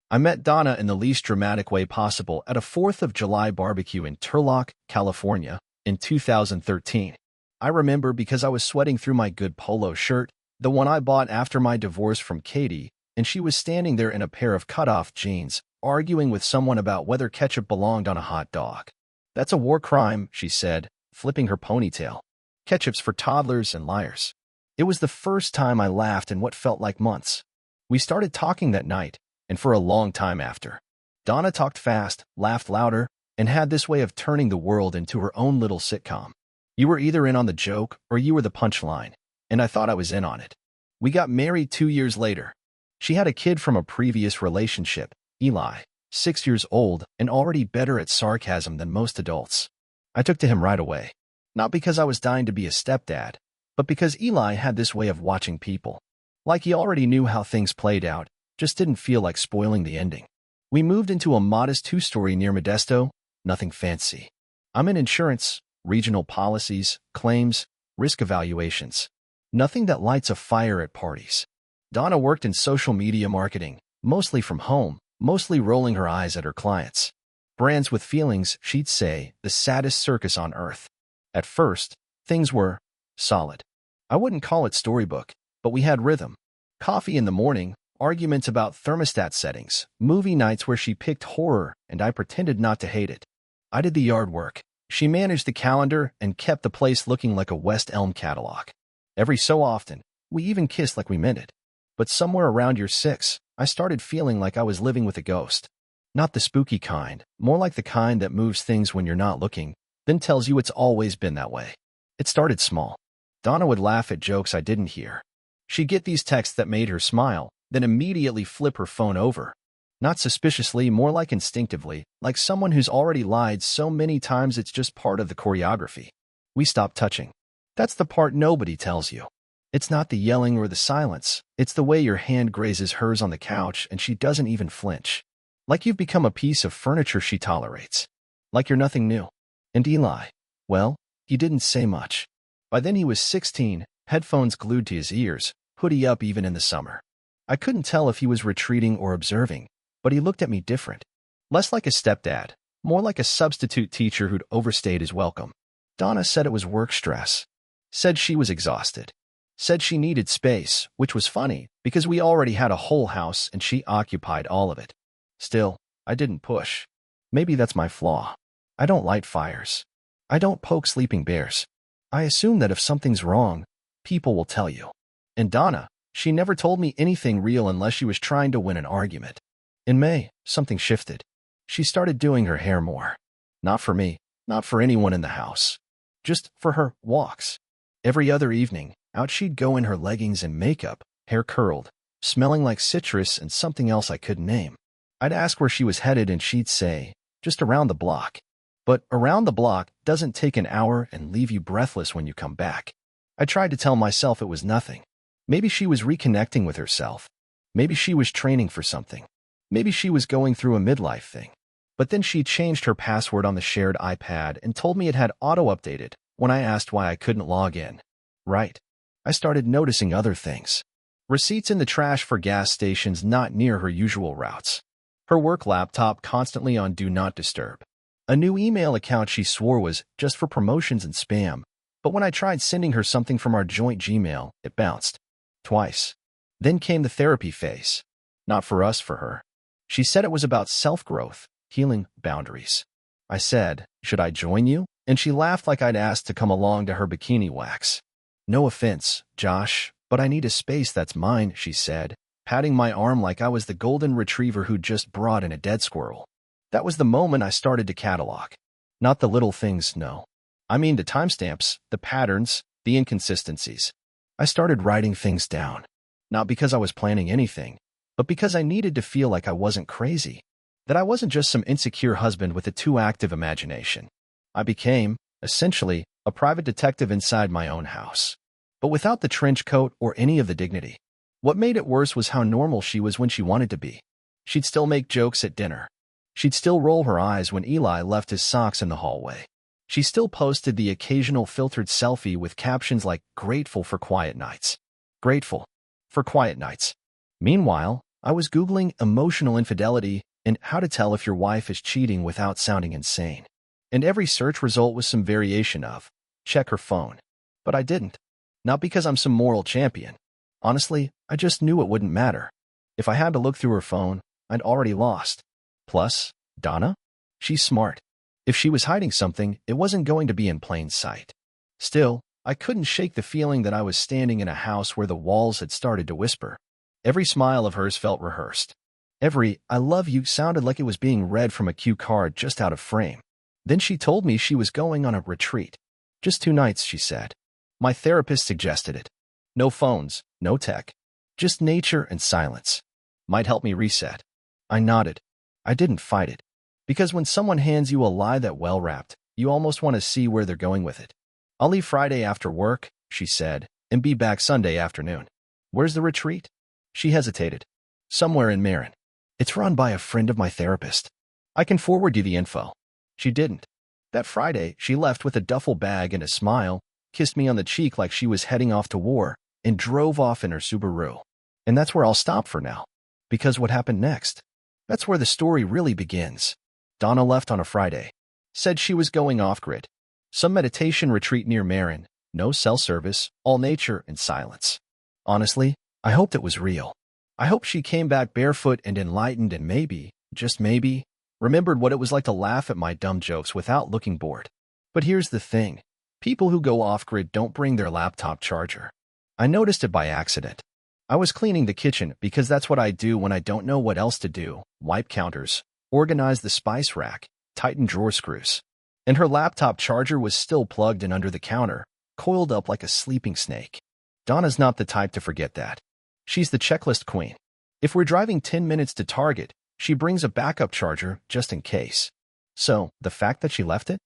I met Donna in the least dramatic way possible at a 4th of July barbecue in Turlock, California, in 2013. I remember because I was sweating through my good polo shirt, the one I bought after my divorce from Katie, and she was standing there in a pair of cut-off jeans, arguing with someone about whether ketchup belonged on a hot dog. "That's a war crime," she said, flipping her ponytail. "Ketchup's for toddlers and liars." It was the first time I laughed in what felt like months. We started talking that night, and for a long time after. Donna talked fast, laughed louder, and had this way of turning the world into her own little sitcom. You were either in on the joke or you were the punchline, and I thought I was in on it. We got married 2 years later. She had a kid from a previous relationship, Eli, 6 years old and already better at sarcasm than most adults. I took to him right away. Not because I was dying to be a stepdad, but because Eli had this way of watching people. Like he already knew how things played out, just didn't feel like spoiling the ending. We moved into a modest 2-story near Modesto, nothing fancy. I'm in insurance, regional policies, claims, risk evaluations. Nothing that lights a fire at parties. Donna worked in social media marketing, mostly from home, mostly rolling her eyes at her clients. Brands with feelings, she'd say, the saddest circus on earth. At first, things were solid. I wouldn't call it storybook, but we had rhythm. Coffee in the morning, arguments about thermostat settings, movie nights where she picked horror and I pretended not to hate it. I did the yard work. She managed the calendar and kept the place looking like a West Elm catalog. Every so often, we even kissed like we meant it. But somewhere around year 6, I started feeling like I was living with a ghost. Not the spooky kind, more like the kind that moves things when you're not looking, then tells you it's always been that way. It started small. Donna would laugh at jokes I didn't hear. She'd get these texts that made her smile, then immediately flip her phone over. Not suspiciously, more like instinctively, like someone who's already lied so many times it's just part of the choreography. We stopped touching. That's the part nobody tells you. It's not the yelling or the silence, it's the way your hand grazes hers on the couch and she doesn't even flinch. Like you've become a piece of furniture she tolerates. Like you're nothing new. And Eli, well, he didn't say much. By then he was 16, headphones glued to his ears, hoodie up even in the summer. I couldn't tell if he was retreating or observing, but he looked at me different. Less like a stepdad, more like a substitute teacher who'd overstayed his welcome. Donna said it was work stress. Said she was exhausted. Said she needed space, which was funny, because we already had a whole house and she occupied all of it. Still, I didn't push. Maybe that's my flaw. I don't light fires. I don't poke sleeping bears. I assume that if something's wrong, people will tell you. And Donna, she never told me anything real unless she was trying to win an argument. In May, something shifted. She started doing her hair more. Not for me, not for anyone in the house. Just for her walks. Every other evening, out she'd go in her leggings and makeup, hair curled, smelling like citrus and something else I couldn't name. I'd ask where she was headed and she'd say, just around the block. But around the block doesn't take an hour and leave you breathless when you come back. I tried to tell myself it was nothing. Maybe she was reconnecting with herself. Maybe she was training for something. Maybe she was going through a midlife thing. But then she changed her password on the shared iPad and told me it had auto-updated when I asked why I couldn't log in. Right. I started noticing other things. Receipts in the trash for gas stations not near her usual routes. Her work laptop constantly on Do Not Disturb. A new email account she swore was just for promotions and spam, but when I tried sending her something from our joint Gmail, it bounced. Twice. Then came the therapy phase. Not for us, for her. She said it was about self-growth, healing, boundaries. I said, should I join you? And she laughed like I'd asked to come along to her bikini wax. No offense, Josh, but I need a space that's mine, she said, patting my arm like I was the golden retriever who'd just brought in a dead squirrel. That was the moment I started to catalog. Not the little things, no. I mean the timestamps, the patterns, the inconsistencies. I started writing things down. Not because I was planning anything, but because I needed to feel like I wasn't crazy. That I wasn't just some insecure husband with a too active imagination. I became, essentially, a private detective inside my own house. But without the trench coat or any of the dignity. What made it worse was how normal she was when she wanted to be. She'd still make jokes at dinner. She'd still roll her eyes when Eli left his socks in the hallway. She still posted the occasional filtered selfie with captions like, grateful for quiet nights. Grateful for quiet nights. Meanwhile, I was Googling emotional infidelity and how to tell if your wife is cheating without sounding insane. And every search result was some variation of, check her phone. But I didn't. Not because I'm some moral champion. Honestly, I just knew it wouldn't matter. If I had to look through her phone, I'd already lost. Plus, Donna? She's smart. If she was hiding something, it wasn't going to be in plain sight. Still, I couldn't shake the feeling that I was standing in a house where the walls had started to whisper. Every smile of hers felt rehearsed. Every "I love you" sounded like it was being read from a cue card just out of frame. Then she told me she was going on a retreat. Just 2 nights, she said. My therapist suggested it. No phones, no tech. Just nature and silence. Might help me reset. I nodded. I didn't fight it. Because when someone hands you a lie that well-wrapped, you almost want to see where they're going with it. I'll leave Friday after work, she said, and be back Sunday afternoon. Where's the retreat? She hesitated. Somewhere in Marin. It's run by a friend of my therapist. I can forward you the info. She didn't. That Friday, she left with a duffel bag and a smile, kissed me on the cheek like she was heading off to war, and drove off in her Subaru. And that's where I'll stop for now. Because what happened next? That's where the story really begins. Donna left on a Friday. Said she was going off-grid. Some meditation retreat near Marin. No cell service, all nature and silence. Honestly, I hoped it was real. I hoped she came back barefoot and enlightened and maybe, just maybe, remembered what it was like to laugh at my dumb jokes without looking bored. But here's the thing. People who go off-grid don't bring their laptop charger. I noticed it by accident. I was cleaning the kitchen because that's what I do when I don't know what else to do. Wipe counters, organize the spice rack, tighten drawer screws. And her laptop charger was still plugged in under the counter, coiled up like a sleeping snake. Donna's not the type to forget that. She's the checklist queen. If we're driving 10 minutes to Target, she brings a backup charger just in case. So, the fact that she left it?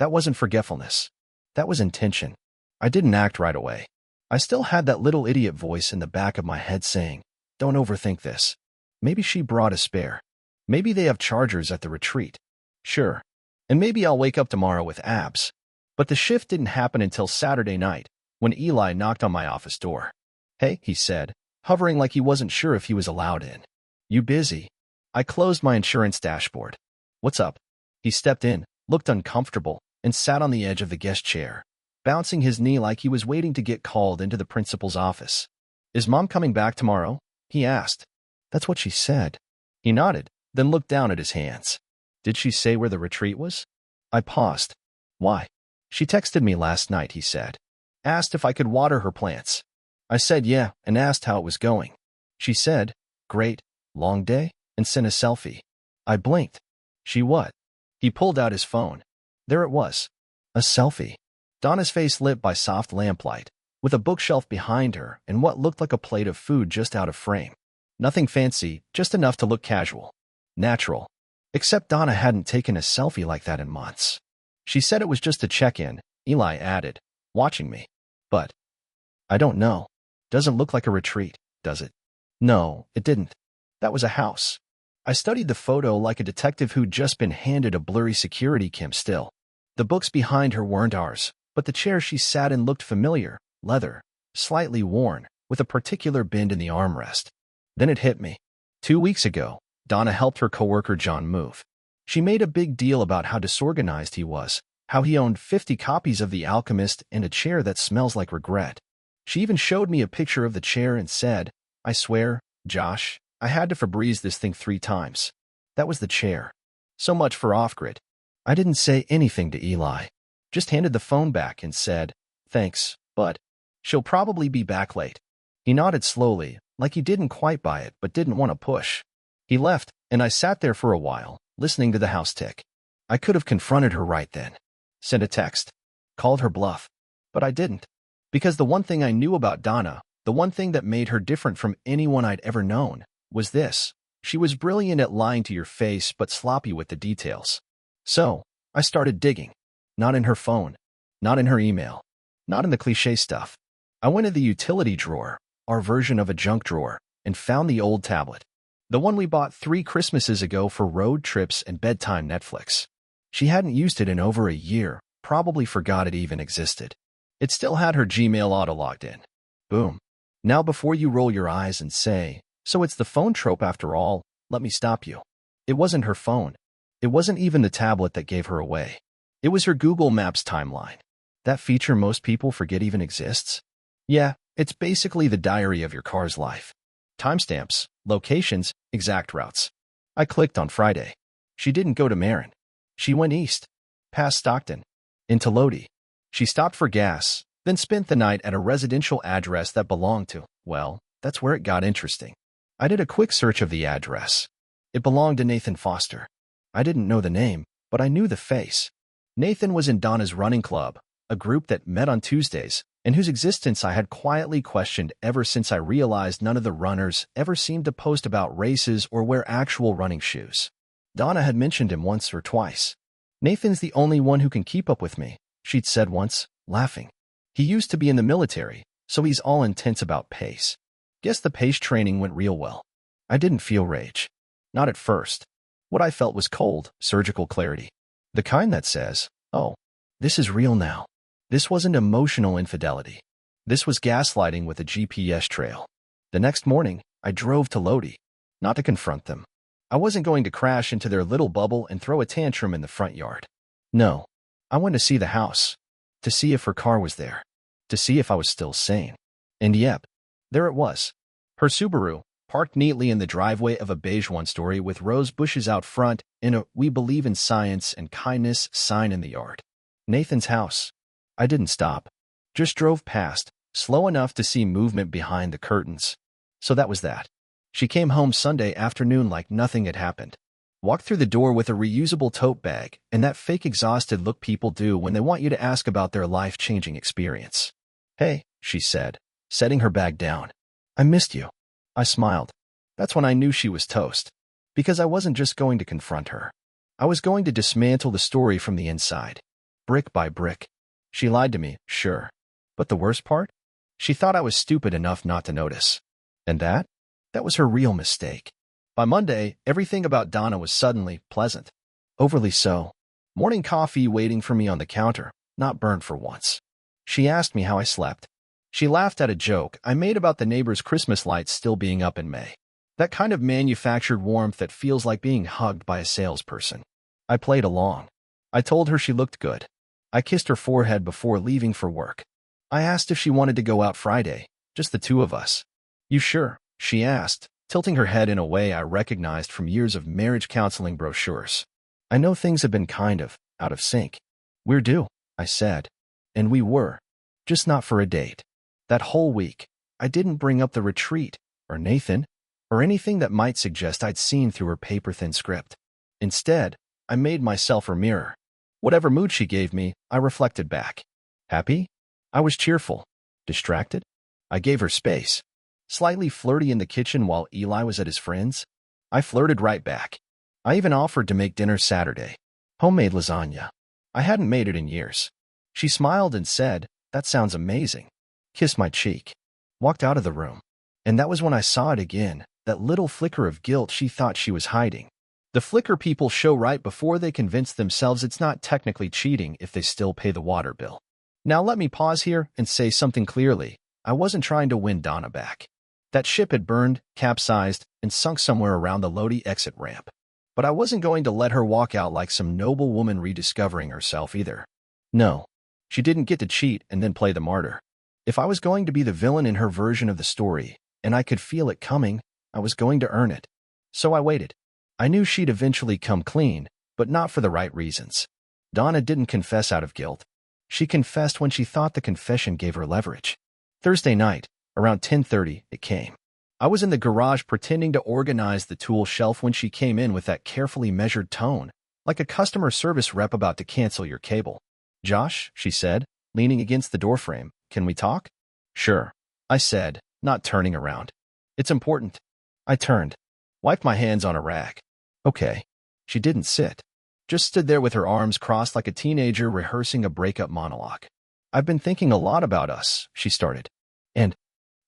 That wasn't forgetfulness. That was intention. I didn't act right away. I still had that little idiot voice in the back of my head saying, don't overthink this. Maybe she brought a spare. Maybe they have chargers at the retreat. Sure. And maybe I'll wake up tomorrow with abs. But the shift didn't happen until Saturday night, when Eli knocked on my office door. Hey, he said, hovering like he wasn't sure if he was allowed in. You busy? I closed my insurance dashboard. What's up? He stepped in, looked uncomfortable, and sat on the edge of the guest chair, bouncing his knee like he was waiting to get called into the principal's office. Is Mom coming back tomorrow? He asked. That's what she said. He nodded, then looked down at his hands. Did she say where the retreat was? I paused. Why? She texted me last night, he said. Asked if I could water her plants. I said yeah, and asked how it was going. She said, great, long day, and sent a selfie. I blinked. She what? He pulled out his phone. There it was. A selfie. Donna's face lit by soft lamplight, with a bookshelf behind her and what looked like a plate of food just out of frame. Nothing fancy, just enough to look casual. Natural. Except Donna hadn't taken a selfie like that in months. She said it was just a check-in, Eli added, watching me. But I don't know. Doesn't look like a retreat, does it? No, it didn't. That was a house. I studied the photo like a detective who'd just been handed a blurry security cam still. The books behind her weren't ours, but the chair she sat in looked familiar, leather, slightly worn, with a particular bend in the armrest. Then it hit me. 2 weeks ago, Donna helped her coworker John move. She made a big deal about how disorganized he was, how he owned 50 copies of The Alchemist and a chair that smells like regret. She even showed me a picture of the chair and said, I swear, Josh, I had to Febreze this thing 3 times. That was the chair. So much for off-grid. I didn't say anything to Eli. Just handed the phone back and said, thanks, but she'll probably be back late. He nodded slowly, like he didn't quite buy it but didn't want to push. He left, and I sat there for a while, listening to the house tick. I could have confronted her right then. Sent a text. Called her bluff. But I didn't. Because the one thing I knew about Donna, the one thing that made her different from anyone I'd ever known, was this. She was brilliant at lying to your face but sloppy with the details. So, I started digging. Not in her phone. Not in her email. Not in the cliché stuff. I went in the utility drawer, our version of a junk drawer, and found the old tablet. The one we bought 3 Christmases ago for road trips and bedtime Netflix. She hadn't used it in over a year, probably forgot it even existed. It still had her Gmail auto-logged in. Boom. Now before you roll your eyes and say, So it's the phone trope after all. Let me stop you. It wasn't her phone. It wasn't even the tablet that gave her away. It was her Google Maps timeline. That feature most people forget even exists. Yeah, it's basically the diary of your car's life. Timestamps, locations, exact routes. I clicked on Friday. She didn't go to Marin. She went east, past Stockton, into Lodi. She stopped for gas, then spent the night at a residential address that belonged to, well, that's where it got interesting. I did a quick search of the address. It belonged to Nathan Foster. I didn't know the name, but I knew the face. Nathan was in Donna's running club, a group that met on Tuesdays, and whose existence I had quietly questioned ever since I realized none of the runners ever seemed to post about races or wear actual running shoes. Donna had mentioned him once or twice. Nathan's the only one who can keep up with me, she'd said once, laughing. He used to be in the military, so he's all intense about pace. Guess the pace training went real well. I didn't feel rage. Not at first. What I felt was cold, surgical clarity. The kind that says, oh, this is real now. This wasn't emotional infidelity. This was gaslighting with a GPS trail. The next morning, I drove to Lodi. Not to confront them. I wasn't going to crash into their little bubble and throw a tantrum in the front yard. No. I went to see the house. To see if her car was there. To see if I was still sane. And yep, there it was. Her Subaru, parked neatly in the driveway of a beige one-story with rose bushes out front and a "We believe in science and kindness" sign in the yard. Nathan's house. I didn't stop. Just drove past, slow enough to see movement behind the curtains. So that was that. She came home Sunday afternoon like nothing had happened. Walked through the door with a reusable tote bag and that fake exhausted look people do when they want you to ask about their life-changing experience. Hey, she said, setting her bag down. I missed you. I smiled. That's when I knew she was toast. Because I wasn't just going to confront her. I was going to dismantle the story from the inside. Brick by brick. She lied to me, sure. But the worst part? She thought I was stupid enough not to notice. And that? That was her real mistake. By Monday, everything about Donna was suddenly pleasant. Overly so. Morning coffee waiting for me on the counter, not burned for once. She asked me how I slept. She laughed at a joke I made about the neighbor's Christmas lights still being up in May. That kind of manufactured warmth that feels like being hugged by a salesperson. I played along. I told her she looked good. I kissed her forehead before leaving for work. I asked if she wanted to go out Friday, just the two of us. You sure? She asked, tilting her head in a way I recognized from years of marriage counseling brochures. I know things have been kind of out of sync. We're due, I said. And we were. Just not for a date. That whole week, I didn't bring up the retreat, or Nathan, or anything that might suggest I'd seen through her paper-thin script. Instead, I made myself her mirror. Whatever mood she gave me, I reflected back. Happy? I was cheerful. Distracted? I gave her space. Slightly flirty in the kitchen while Eli was at his friend's? I flirted right back. I even offered to make dinner Saturday. Homemade lasagna. I hadn't made it in years. She smiled and said, "That sounds amazing." Kissed my cheek. Walked out of the room. And that was when I saw it again, that little flicker of guilt she thought she was hiding. The flicker people show right before they convince themselves it's not technically cheating if they still pay the water bill. Now let me pause here and say something clearly. I wasn't trying to win Donna back. That ship had burned, capsized, and sunk somewhere around the Lodi exit ramp. But I wasn't going to let her walk out like some noble woman rediscovering herself either. No. She didn't get to cheat and then play the martyr. If I was going to be the villain in her version of the story, and I could feel it coming, I was going to earn it. So I waited. I knew she'd eventually come clean, but not for the right reasons. Donna didn't confess out of guilt. She confessed when she thought the confession gave her leverage. Thursday night, around 10:30, it came. I was in the garage pretending to organize the tool shelf when she came in with that carefully measured tone, like a customer service rep about to cancel your cable. "Josh," she said, leaning against the doorframe, "can we talk?" "Sure," I said, not turning around. "It's important." I turned, wiped my hands on a rag. "Okay." She didn't sit. Just stood there with her arms crossed like a teenager rehearsing a breakup monologue. "I've been thinking a lot about us," she started. "And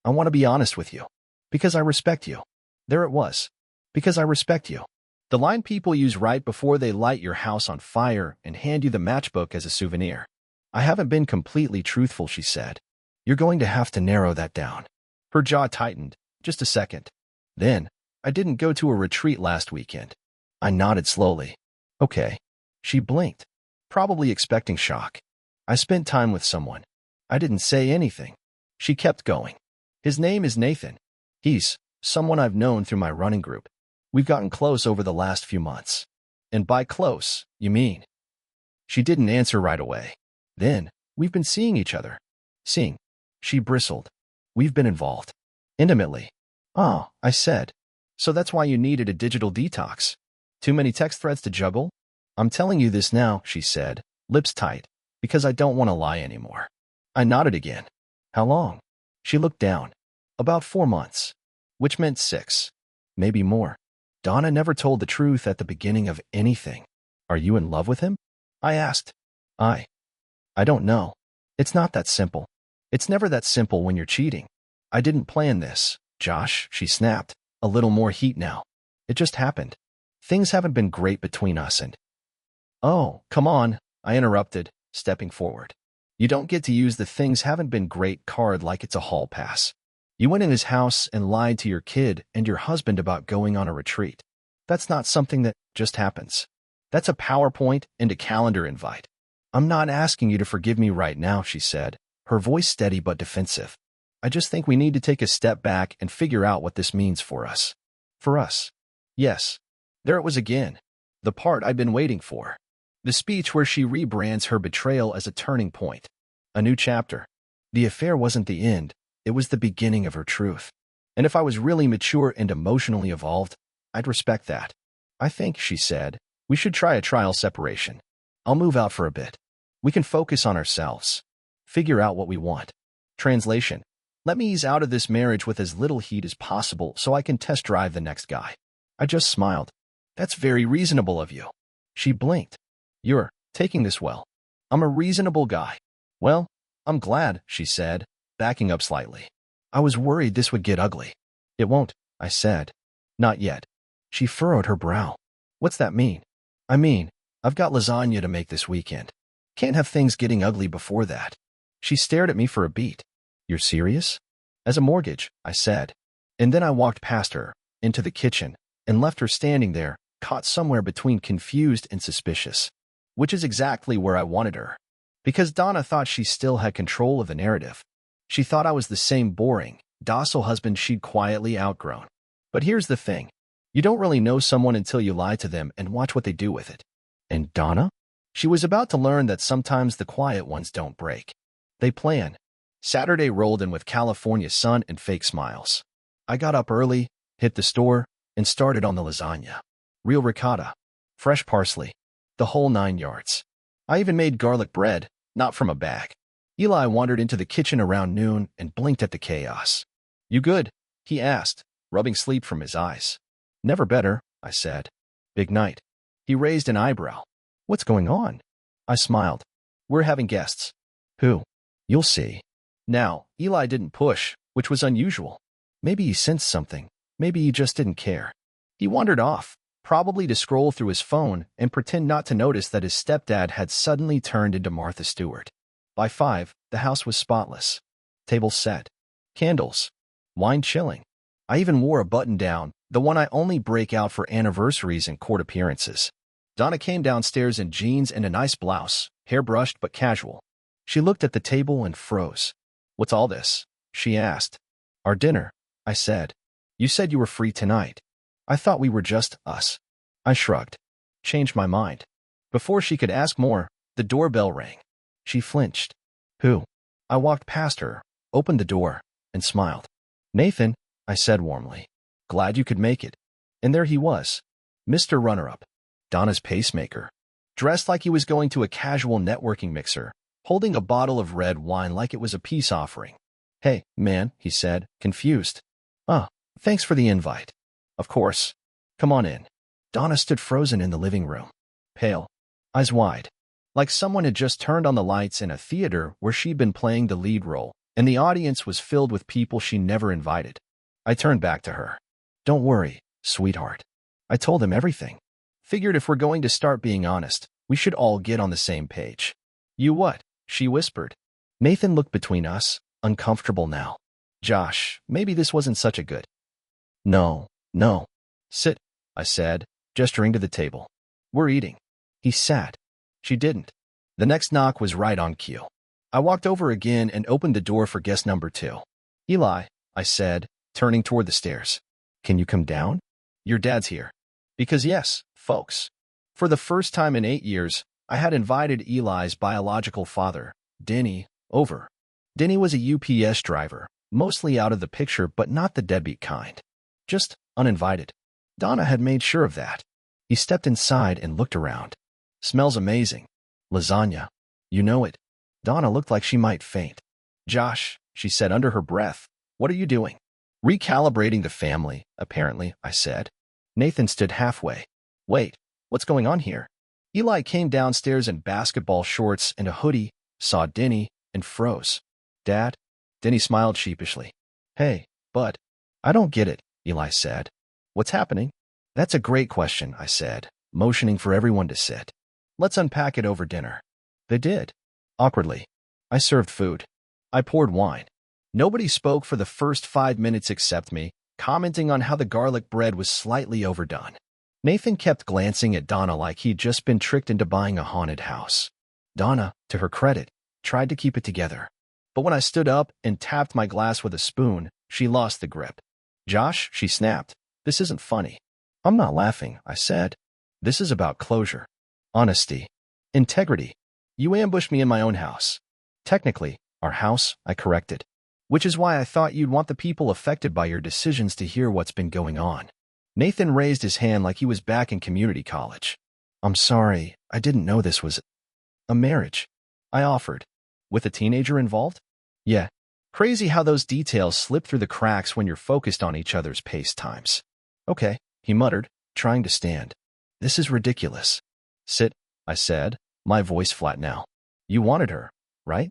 I want to be honest with you. Because I respect you." There it was. Because I respect you. The line people use right before they light your house on fire and hand you the matchbook as a souvenir. "I haven't been completely truthful," she said. "You're going to have to narrow that down." Her jaw tightened. "Just a second." Then, I didn't go to a retreat last weekend. I nodded slowly. Okay. She blinked, probably expecting shock. I spent time with someone. I didn't say anything. She kept going. His name is Nathan. He's someone I've known through my running group. We've gotten close over the last few months. And by close, you mean? She didn't answer right away. Then, we've been seeing each other. Seeing. She bristled. We've been involved. Intimately. Oh, I said. So that's why you needed a digital detox. Too many text threads to juggle? I'm telling you this now, she said, lips tight, because I don't want to lie anymore. I nodded again. How long? She looked down. About 4 months. Which meant 6. Maybe more. Donna never told the truth at the beginning of anything. Are you in love with him? I asked. I don't know. It's not that simple. It's never that simple when you're cheating. I didn't plan this, Josh, she snapped, a little more heat now. It just happened. Things haven't been great between us and... Oh, come on, I interrupted, stepping forward. You don't get to use the things haven't been great card like it's a hall pass. You went in his house and lied to your kid and your husband about going on a retreat. That's not something that just happens. That's a PowerPoint and a calendar invite. I'm not asking you to forgive me right now, she said, her voice steady but defensive. I just think we need to take a step back and figure out what this means for us. For us. Yes. There it was again. The part I'd been waiting for. The speech where she rebrands her betrayal as a turning point. A new chapter. The affair wasn't the end. It was the beginning of her truth. And if I was really mature and emotionally evolved, I'd respect that. I think, she said, we should try a trial separation. I'll move out for a bit. We can focus on ourselves. Figure out what we want. Translation. Let me ease out of this marriage with as little heat as possible so I can test drive the next guy. I just smiled. That's very reasonable of you. She blinked. You're taking this well. I'm a reasonable guy. Well, I'm glad, she said, backing up slightly. I was worried this would get ugly. It won't, I said. Not yet. She furrowed her brow. What's that mean? I mean, I've got lasagna to make this weekend. Can't have things getting ugly before that. She stared at me for a beat. You're serious? As a mortgage, I said. And then I walked past her, into the kitchen, and left her standing there, caught somewhere between confused and suspicious. Which is exactly where I wanted her. Because Donna thought she still had control of the narrative. She thought I was the same boring, docile husband she'd quietly outgrown. But here's the thing. You don't really know someone until you lie to them and watch what they do with it. And Donna? She was about to learn that sometimes the quiet ones don't break. They plan. Saturday rolled in with California sun and fake smiles. I got up early, hit the store, and started on the lasagna. Real ricotta. Fresh parsley. The whole 9 yards. I even made garlic bread, not from a bag. Eli wandered into the kitchen around noon and blinked at the chaos. You good? He asked, rubbing sleep from his eyes. Never better, I said. Big night. He raised an eyebrow. What's going on? I smiled. We're having guests. Who? You'll see. Now, Eli didn't push, which was unusual. Maybe he sensed something. Maybe he just didn't care. He wandered off, probably to scroll through his phone and pretend not to notice that his stepdad had suddenly turned into Martha Stewart. By 5, the house was spotless. Tables set. Candles. Wine chilling. I even wore a button-down, the one I only break out for anniversaries and court appearances. Donna came downstairs in jeans and a nice blouse, hair brushed but casual. She looked at the table and froze. What's all this? She asked. Our dinner, I said. You said you were free tonight. I thought we were just us. I shrugged. Changed my mind. Before she could ask more, the doorbell rang. She flinched. Who? I walked past her, opened the door, and smiled. Nathan, I said warmly. Glad you could make it. And there he was. Mr. Runner-Up. Donna's pacemaker. Dressed like he was going to a casual networking mixer, holding a bottle of red wine like it was a peace offering. Hey, man, he said, confused. Thanks for the invite. Of course. Come on in. Donna stood frozen in the living room. Pale. Eyes wide. Like someone had just turned on the lights in a theater where she'd been playing the lead role, and the audience was filled with people she never invited. I turned back to her. Don't worry, sweetheart. I told him everything. Figured if we're going to start being honest, we should all get on the same page. You what? She whispered. Nathan looked between us, uncomfortable now. Josh, maybe this wasn't such a good. No, No. Sit, I said, gesturing to the table. We're eating. He sat. She didn't. The next knock was right on cue. I walked over again and opened the door for guest number 2. Eli, I said, turning toward the stairs. Can you come down? Your dad's here. Because yes, folks. For the first time in 8 years, I had invited Eli's biological father, Denny, over. Denny was a UPS driver, mostly out of the picture but not the deadbeat kind. Just uninvited. Donna had made sure of that. He stepped inside and looked around. Smells amazing. Lasagna. You know it. Donna looked like she might faint. Josh, she said under her breath, what are you doing? Recalibrating the family, apparently, I said. Nathan stood halfway. Wait, what's going on here? Eli came downstairs in basketball shorts and a hoodie, saw Denny, and froze. Dad? Denny smiled sheepishly. Hey, bud. I don't get it, Eli said. What's happening? That's a great question, I said, motioning for everyone to sit. Let's unpack it over dinner. They did. Awkwardly. I served food. I poured wine. Nobody spoke for the first 5 minutes except me, commenting on how the garlic bread was slightly overdone. Nathan kept glancing at Donna like he'd just been tricked into buying a haunted house. Donna, to her credit, tried to keep it together. But when I stood up and tapped my glass with a spoon, she lost the grip. Josh, she snapped, this isn't funny. I'm not laughing, I said. This is about closure. Honesty. Integrity. You ambushed me in my own house. Technically, our house, I corrected. Which is why I thought you'd want the people affected by your decisions to hear what's been going on. Nathan raised his hand like he was back in community college. I'm sorry, I didn't know this was a marriage. I offered. With a teenager involved? Yeah. Crazy how those details slip through the cracks when you're focused on each other's pace times. Okay, he muttered, trying to stand. This is ridiculous. Sit, I said, my voice flat now. You wanted her, right?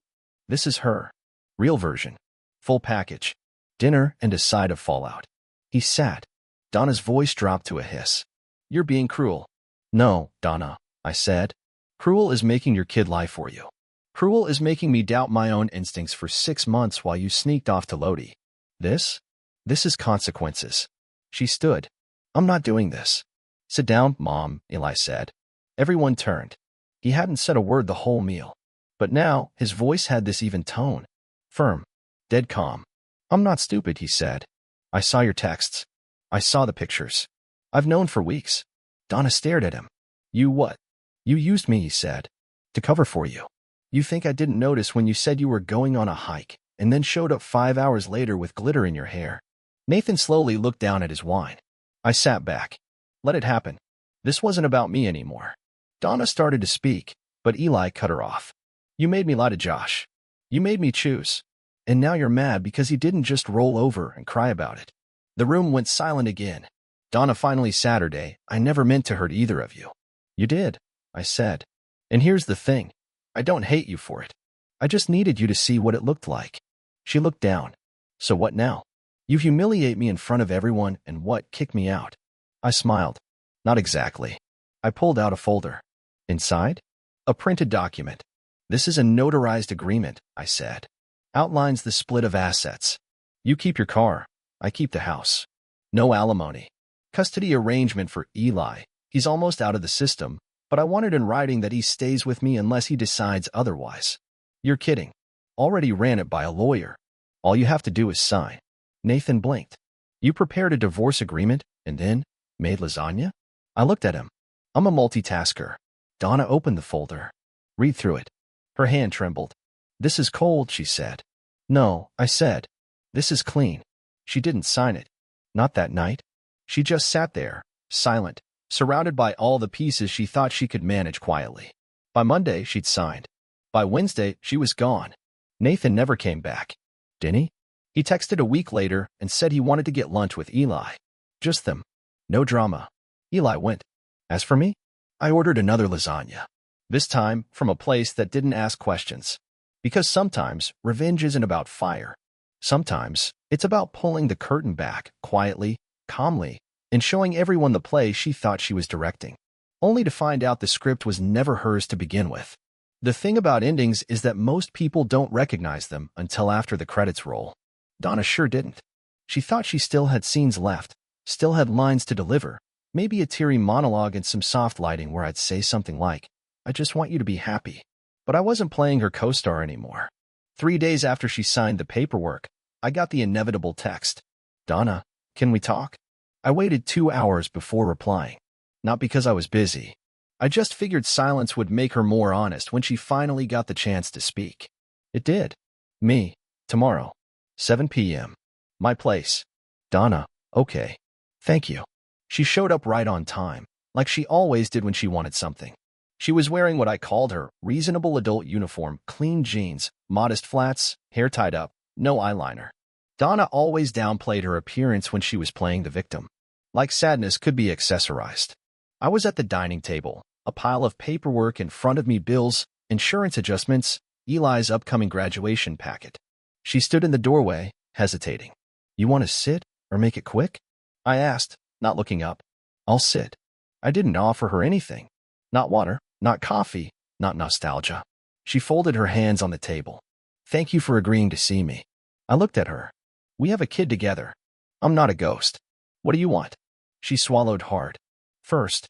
This is her. Real version. Full package. Dinner and a side of fallout. He sat. Donna's voice dropped to a hiss. You're being cruel. No, Donna, I said. Cruel is making your kid lie for you. Cruel is making me doubt my own instincts for 6 months while you sneaked off to Lodi. This is consequences. She stood. I'm not doing this. Sit down, Mom, Eli said. Everyone turned. He hadn't said a word the whole meal. But now, his voice had this even tone. Firm. Dead calm. I'm not stupid, he said. I saw your texts. I saw the pictures. I've known for weeks. Donna stared at him. You what? You used me, he said. To cover for you. You think I didn't notice when you said you were going on a hike, and then showed up 5 hours later with glitter in your hair. Nathan slowly looked down at his wine. I sat back. Let it happen. This wasn't about me anymore. Donna started to speak, but Eli cut her off. You made me lie to Josh. You made me choose. And now you're mad because he didn't just roll over and cry about it. The room went silent again. Donna finally Saturday, I never meant to hurt either of you. You did, I said. And here's the thing. I don't hate you for it. I just needed you to see what it looked like. She looked down. So what now? You humiliate me in front of everyone and what, kick me out? I smiled. Not exactly. I pulled out a folder. Inside? A printed document. This is a notarized agreement, I said. Outlines the split of assets. You keep your car. I keep the house. No alimony. Custody arrangement for Eli. He's almost out of the system, but I wanted in writing that he stays with me unless he decides otherwise. You're kidding. Already ran it by a lawyer. All you have to do is sign. Nathan blinked. You prepared a divorce agreement and then made lasagna? I looked at him. I'm a multitasker. Donna opened the folder. Read through it. Her hand trembled. This is cold, she said. No, I said. This is clean. She didn't sign it. Not that night. She just sat there, silent, surrounded by all the pieces she thought she could manage quietly. By Monday, she'd signed. By Wednesday, she was gone. Nathan never came back. Didn't he? He texted a week later and said he wanted to get lunch with Eli. Just them. No drama. Eli went. As for me, I ordered another lasagna. This time from a place that didn't ask questions. Because sometimes revenge isn't about fire. Sometimes it's about pulling the curtain back quietly, calmly, and showing everyone the play she thought she was directing, only to find out the script was never hers to begin with. The thing about endings is that most people don't recognize them until after the credits roll. Donna sure didn't. She thought she still had scenes left, Still had lines to deliver, maybe a teary monologue and some soft lighting where I'd say something like, "I just want you to be happy." But I wasn't playing her co-star anymore. 3 days after she signed the paperwork, I got the inevitable text. "Donna, can we talk?" I waited 2 hours before replying. Not because I was busy. I just figured silence would make her more honest when she finally got the chance to speak. It did. "Me. Tomorrow. 7 p.m. My place." "Donna, okay. Thank you." She showed up right on time, like she always did when she wanted something. She was wearing what I called her reasonable adult uniform, clean jeans, modest flats, hair tied up, no eyeliner. Donna always downplayed her appearance when she was playing the victim. Like sadness could be accessorized. I was at the dining table, a pile of paperwork in front of me, bills, insurance adjustments, Eli's upcoming graduation packet. She stood in the doorway, hesitating. "You want to sit or make it quick?" I asked, not looking up. "I'll sit." I didn't offer her anything. Not water, not coffee, not nostalgia. She folded her hands on the table. "Thank you for agreeing to see me." I looked at her. "We have a kid together. I'm not a ghost. What do you want?" She swallowed hard. "First,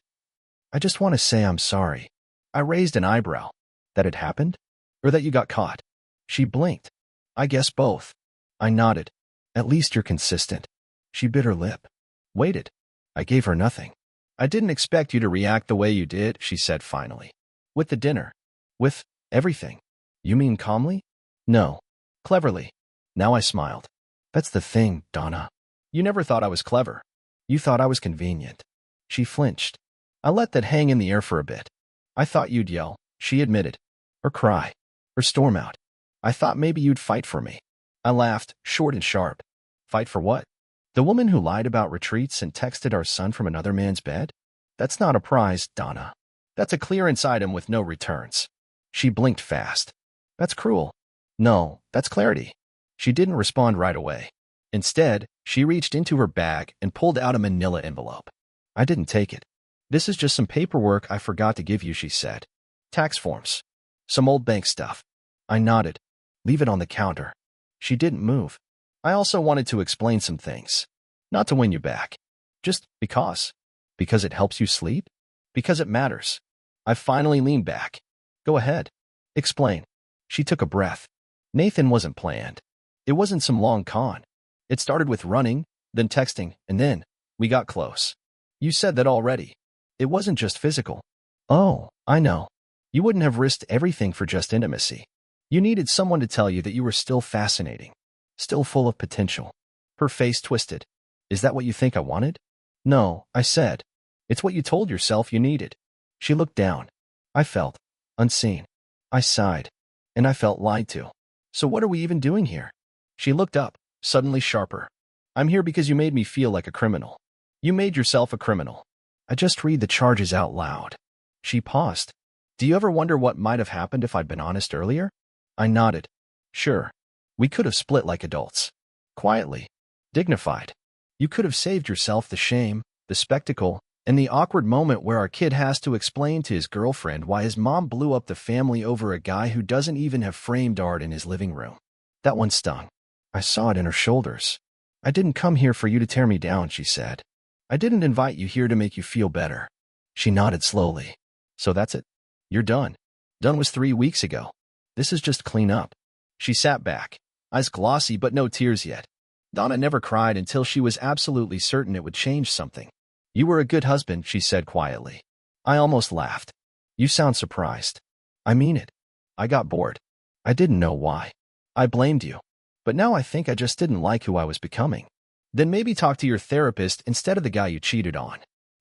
I just want to say I'm sorry." I raised an eyebrow. "That it happened? Or that you got caught?" She blinked. "I guess both." I nodded. "At least you're consistent." She bit her lip. Waited. I gave her nothing. "I didn't expect you to react the way you did," she said finally. "With the dinner. With everything." "You mean calmly?" "No. Cleverly." Now I smiled. "That's the thing, Donna. You never thought I was clever. You thought I was convenient." She flinched. I let that hang in the air for a bit. "I thought you'd yell," she admitted. "Or cry. Or storm out. I thought maybe you'd fight for me." I laughed, short and sharp. "Fight for what? The woman who lied about retreats and texted our son from another man's bed? That's not a prize, Donna. That's a clearance item with no returns." She blinked fast. "That's cruel." "No, that's clarity." She didn't respond right away. Instead, she reached into her bag and pulled out a manila envelope. I didn't take it. "This is just some paperwork I forgot to give you," she said. "Tax forms. Some old bank stuff." I nodded. "Leave it on the counter." She didn't move. I also wanted to explain some things. Not to win you back. Just because. Because it helps you sleep? Because it matters. I finally leaned back. "Go ahead. Explain." She took a breath. "Nathan wasn't planned. It wasn't some long con. It started with running, then texting, and then we got close. You said that already. It wasn't just physical." "Oh, I know. You wouldn't have risked everything for just intimacy. You needed someone to tell you that you were still fascinating, still full of potential." Her face twisted. "Is that what you think I wanted?" "No," I said. "It's what you told yourself you needed." She looked down. I felt unseen. I sighed. And I felt lied to. "So what are we even doing here?" She looked up, suddenly sharper. "I'm here because you made me feel like a criminal. You made yourself a criminal." I just read the charges out loud. She paused. "Do you ever wonder what might have happened if I'd been honest earlier?" I nodded. "Sure. We could have split like adults. Quietly. Dignified. You could have saved yourself the shame, the spectacle, and the awkward moment where our kid has to explain to his girlfriend why his mom blew up the family over a guy who doesn't even have framed art in his living room." That one stung. I saw it in her shoulders. "I didn't come here for you to tear me down," she said. "I didn't invite you here to make you feel better." She nodded slowly. "So that's it? You're done?" "Done was 3 weeks ago. This is just clean up." She sat back, eyes glossy but no tears yet. Donna never cried until she was absolutely certain it would change something. "You were a good husband," she said quietly. I almost laughed. "You sound surprised." "I mean it. I got bored. I didn't know why. I blamed you. But now I think I just didn't like who I was becoming." "Then maybe talk to your therapist instead of the guy you cheated on."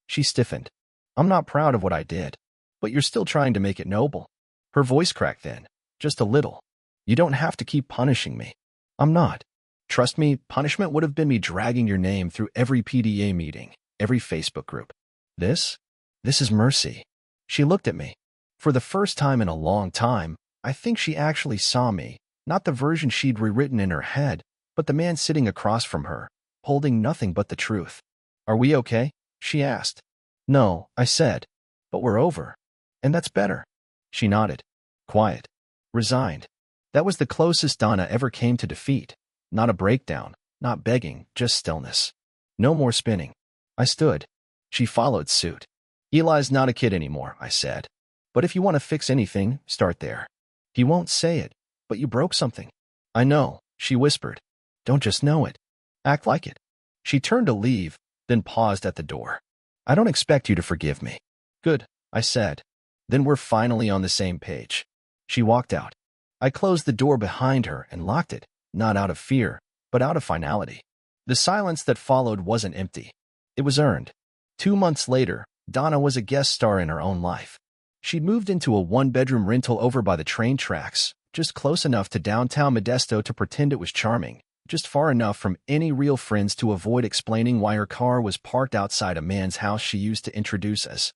She stiffened. "I'm not proud of what I did. But you're still trying to make it noble." Her voice cracked then. "Just a little. You don't have to keep punishing me." "I'm not. Trust me, punishment would have been me dragging your name through every PDA meeting, every Facebook group. This is mercy." She looked at me. For the first time in a long time, I think she actually saw me, not the version she'd rewritten in her head, but the man sitting across from her, holding nothing but the truth. "Are we okay?" she asked. "No," I said. "But we're over. And that's better." She nodded. Quiet. Resigned. That was the closest Donna ever came to defeat. Not a breakdown, not begging, just stillness. No more spinning. I stood. She followed suit. Eli's not a kid anymore, I said. But if you want to fix anything, start there. He won't say it, but you broke something. I know, she whispered. Don't just know it. Act like it. She turned to leave, then paused at the door. I don't expect you to forgive me. Good, I said. Then we're finally on the same page. She walked out. I closed the door behind her and locked it, not out of fear, but out of finality. The silence that followed wasn't empty. It was earned. 2 months later, Donna was a guest star in her own life. She'd moved into a one-bedroom rental over by the train tracks, just close enough to downtown Modesto to pretend it was charming, just far enough from any real friends to avoid explaining why her car was parked outside a man's house she used to introduce as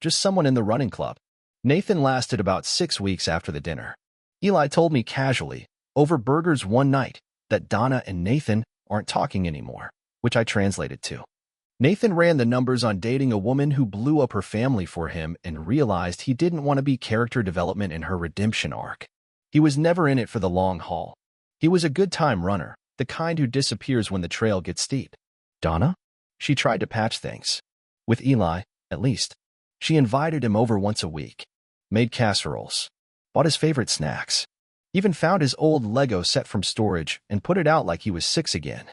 just someone in the running club. Nathan lasted about 6 weeks after the dinner. Eli told me casually, over burgers one night, that Donna and Nathan aren't talking anymore, which I translated to. Nathan ran the numbers on dating a woman who blew up her family for him and realized he didn't want to be character development in her redemption arc. He was never in it for the long haul. He was a good-time runner, the kind who disappears when the trail gets steep. Donna? She tried to patch things. With Eli, at least. She invited him over once a week, made casseroles, bought his favorite snacks, even found his old Lego set from storage and put it out like he was 6 again.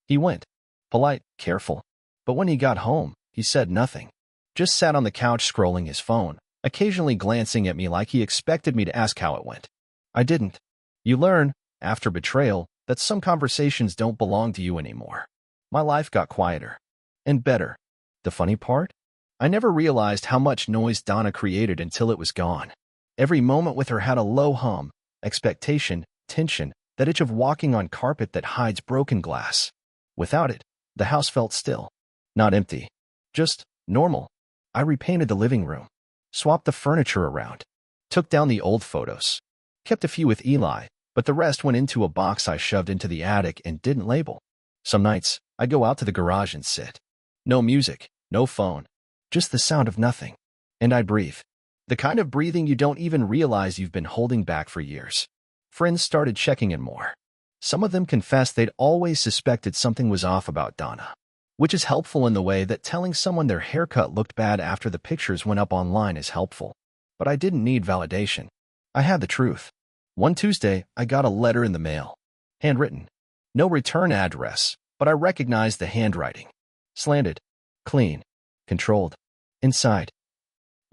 He went. Polite, careful. But when he got home, he said nothing. Just sat on the couch scrolling his phone, occasionally glancing at me like he expected me to ask how it went. I didn't. You learn, after betrayal, that some conversations don't belong to you anymore. My life got quieter. And better. The funny part? I never realized how much noise Donna created until it was gone. Every moment with her had a low hum, expectation, tension, that itch of walking on carpet that hides broken glass. Without it, the house felt still. Not empty. Just normal. I repainted the living room, swapped the furniture around, took down the old photos, kept a few with Eli, but the rest went into a box I shoved into the attic and didn't label. Some nights, I go out to the garage and sit. No music, no phone, just the sound of nothing. And I breathe. The kind of breathing you don't even realize you've been holding back for years. Friends started checking in more. Some of them confessed they'd always suspected something was off about Donna, which is helpful in the way that telling someone their haircut looked bad after the pictures went up online is helpful. But I didn't need validation. I had the truth. One Tuesday, I got a letter in the mail. Handwritten. No return address, but I recognized the handwriting. Slanted. Clean. Controlled. Inside.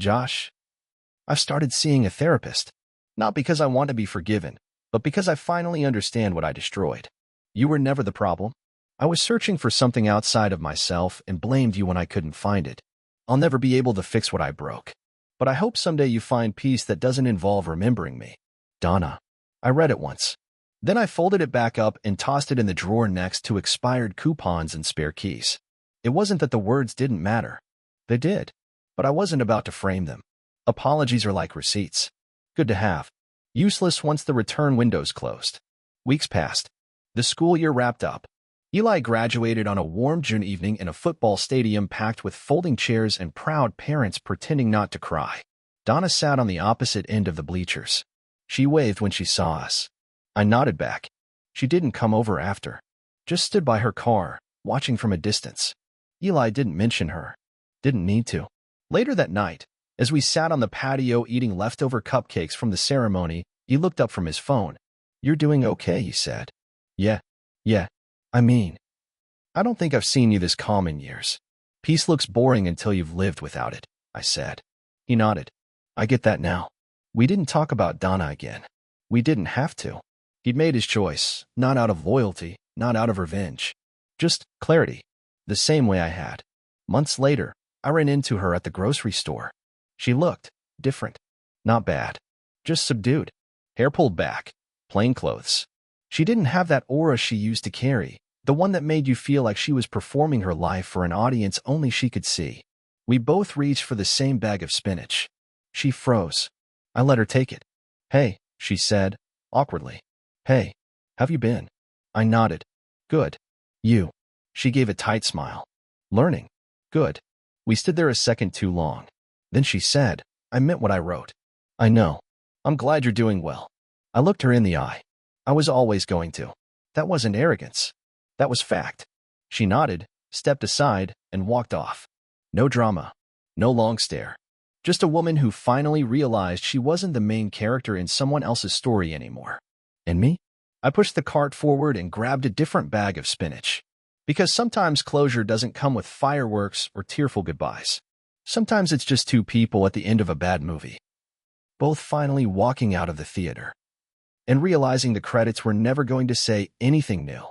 Josh, I've started seeing a therapist. Not because I want to be forgiven, but because I finally understand what I destroyed. You were never the problem. I was searching for something outside of myself and blamed you when I couldn't find it. I'll never be able to fix what I broke. But I hope someday you find peace that doesn't involve remembering me. Donna. I read it once. Then I folded it back up and tossed it in the drawer next to expired coupons and spare keys. It wasn't that the words didn't matter. They did. But I wasn't about to frame them. Apologies are like receipts. Good to have. Useless once the return window's closed. Weeks passed. The school year wrapped up. Eli graduated on a warm June evening in a football stadium packed with folding chairs and proud parents pretending not to cry. Donna sat on the opposite end of the bleachers. She waved when she saw us. I nodded back. She didn't come over after. Just stood by her car, watching from a distance. Eli didn't mention her. Didn't need to. Later that night, as we sat on the patio eating leftover cupcakes from the ceremony, he looked up from his phone. You're doing okay, he said. Yeah. I mean, I don't think I've seen you this calm in years. Peace looks boring until you've lived without it, I said. He nodded. I get that now. We didn't talk about Donna again. We didn't have to. He'd made his choice, not out of loyalty, not out of revenge. Just clarity. The same way I had. Months later, I ran into her at the grocery store. She looked different. Not bad. Just subdued. Hair pulled back. Plain clothes. She didn't have that aura she used to carry. The one that made you feel like she was performing her life for an audience only she could see. We both reached for the same bag of spinach. She froze. I let her take it. Hey, she said, awkwardly. Hey, have you been? I nodded. Good. You. She gave a tight smile. Learning. Good. We stood there a second too long. Then she said, I meant what I wrote. I know. I'm glad you're doing well. I looked her in the eye. I was always going to. That wasn't arrogance. That was fact. She nodded, stepped aside, and walked off. No drama. No long stare. Just a woman who finally realized she wasn't the main character in someone else's story anymore. And me? I pushed the cart forward and grabbed a different bag of spinach. Because sometimes closure doesn't come with fireworks or tearful goodbyes. Sometimes it's just two people at the end of a bad movie, both finally walking out of the theater and realizing the credits were never going to say anything new.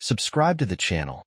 Subscribe to the channel